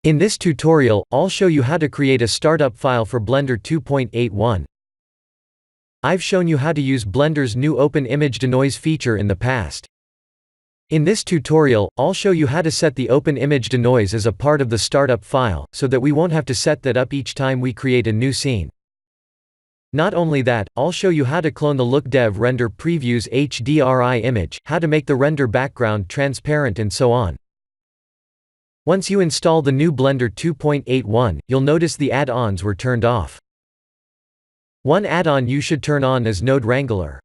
In this tutorial, I'll show you how to create a startup file for Blender 2.81. I've shown you how to use Blender's new OpenImageDenoise feature in the past. In this tutorial, I'll show you how to set the OpenImageDenoise as a part of the startup file, so that we won't have to set that up each time we create a new scene. Not only that, I'll show you how to clone the LookDev render preview's HDRI image, how to make the render background transparent and so on. Once you install the new Blender 2.81, you'll notice the add-ons were turned off. One add-on you should turn on is Node Wrangler.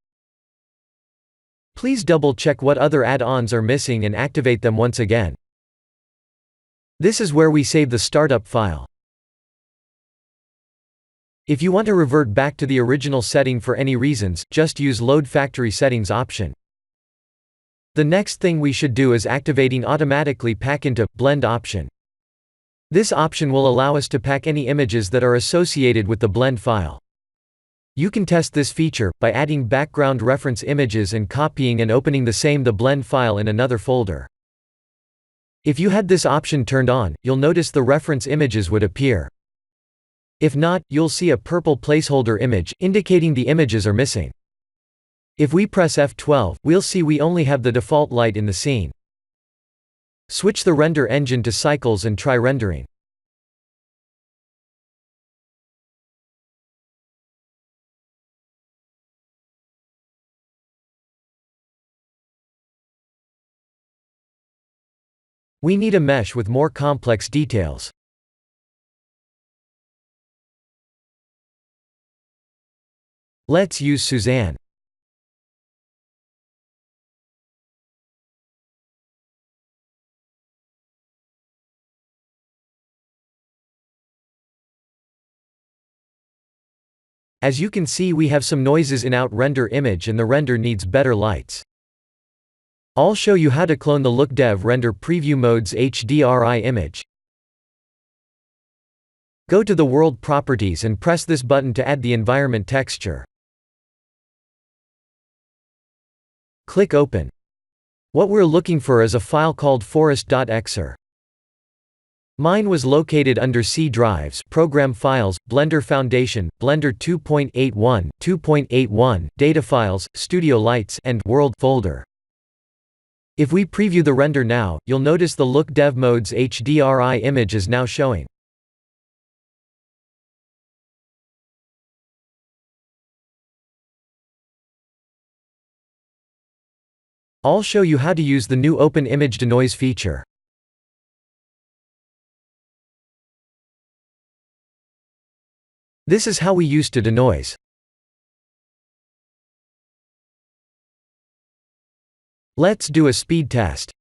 Please double-check what other add-ons are missing and activate them once again. This is where we save the startup file. If you want to revert back to the original setting for any reasons, just use Load Factory Settings option. The next thing we should do is activating Automatically Pack into Blend option. This option will allow us to pack any images that are associated with the blend file. You can test this feature by adding background reference images and copying and opening the blend file in another folder. If you had this option turned on, you'll notice the reference images would appear. If not, you'll see a purple placeholder image, indicating the images are missing. If we press F12, we'll see we only have the default light in the scene. Switch the render engine to cycles and try rendering. We need a mesh with more complex details. Let's use Suzanne. As you can see, we have some noises in out render image and the render needs better lights. I'll show you how to clone the LookDev render preview mode's HDRI image. Go to the world properties and press this button to add the environment texture. Click Open. What we're looking for is a file called forest.xr. Mine was located under C drives, Program Files, Blender Foundation, Blender 2.81, 2.81, Data Files, Studio Lights, and World folder. If we preview the render now, you'll notice the LookDev mode's HDRI image is now showing. I'll show you how to use the new OpenImageDenoise feature. This is how we used to denoise. Let's do a speed test.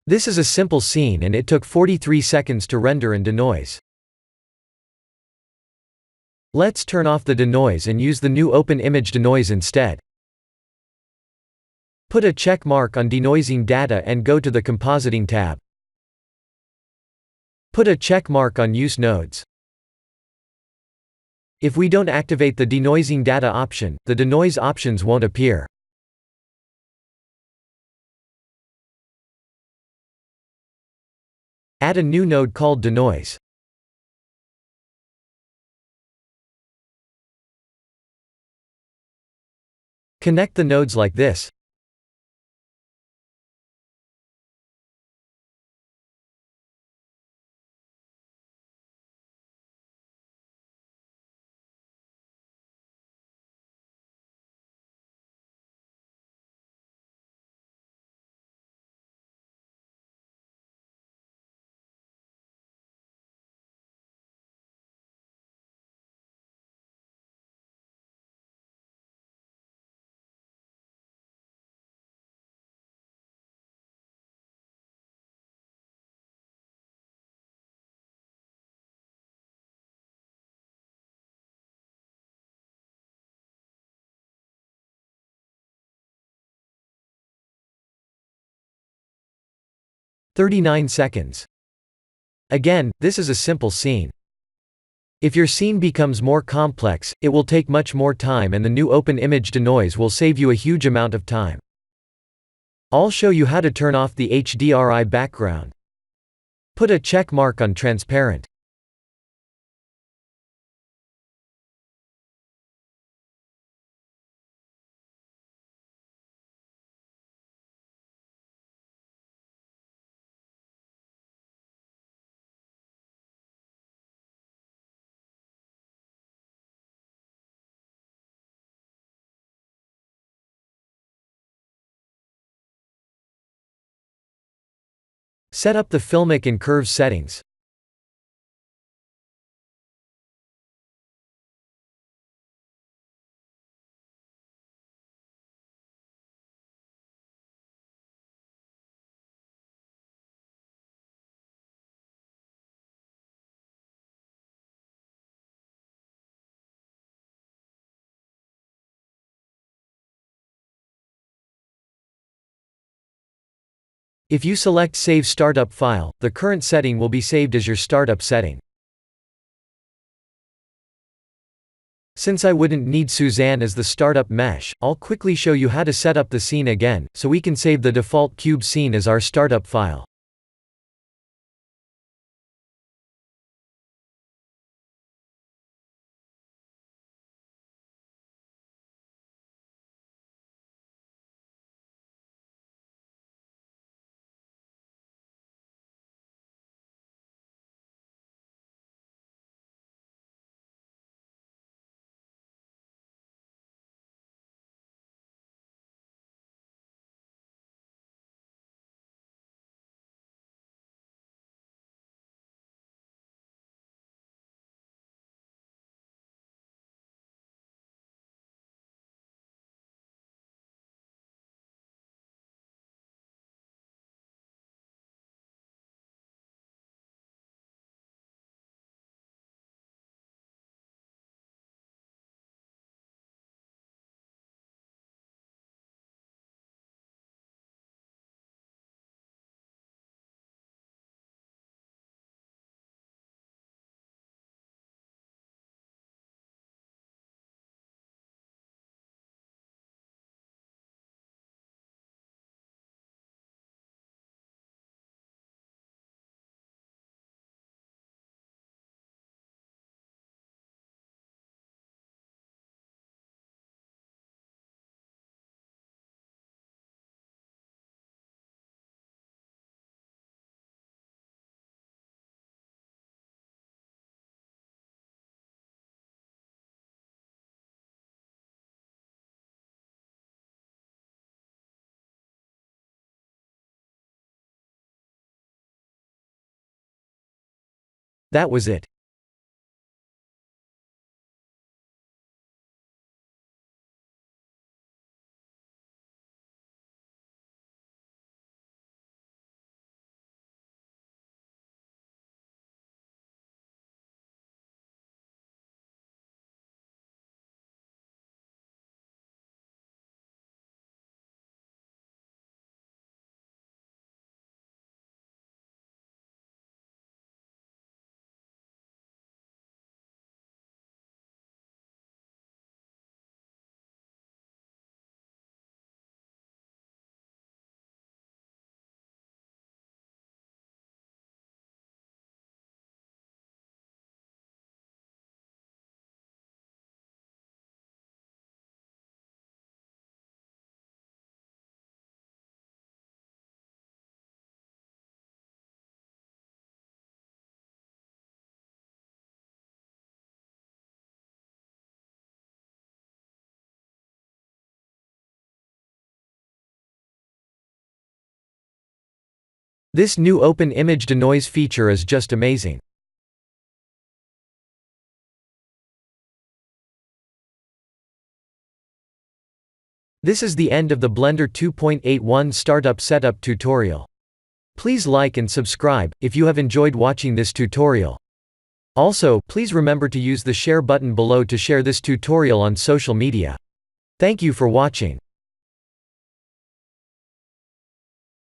This is a simple scene and it took 43 seconds to render and denoise. Let's turn off the denoise and use the new OpenImageDenoise instead. Put a check mark on denoising data and go to the Compositing tab. Put a check mark on Use Nodes. If we don't activate the denoising data option, the denoise options won't appear. Add a new node called denoise. Connect the nodes like this. 39 seconds. Again, this is a simple scene. If your scene becomes more complex, it will take much more time, and the new OpenImageDenoise will save you a huge amount of time. I'll show you how to turn off the HDRI background. Put a check mark on transparent. Set up the filmic and curves settings. If you select Save Startup File, the current setting will be saved as your startup setting. Since I wouldn't need Suzanne as the startup mesh, I'll quickly show you how to set up the scene again, so we can save the default cube scene as our startup file. That was it. This new OpenImageDenoise feature is just amazing. This is the end of the Blender 2.81 Startup Setup tutorial. Please like and subscribe if you have enjoyed watching this tutorial. Also, please remember to use the share button below to share this tutorial on social media. Thank you for watching.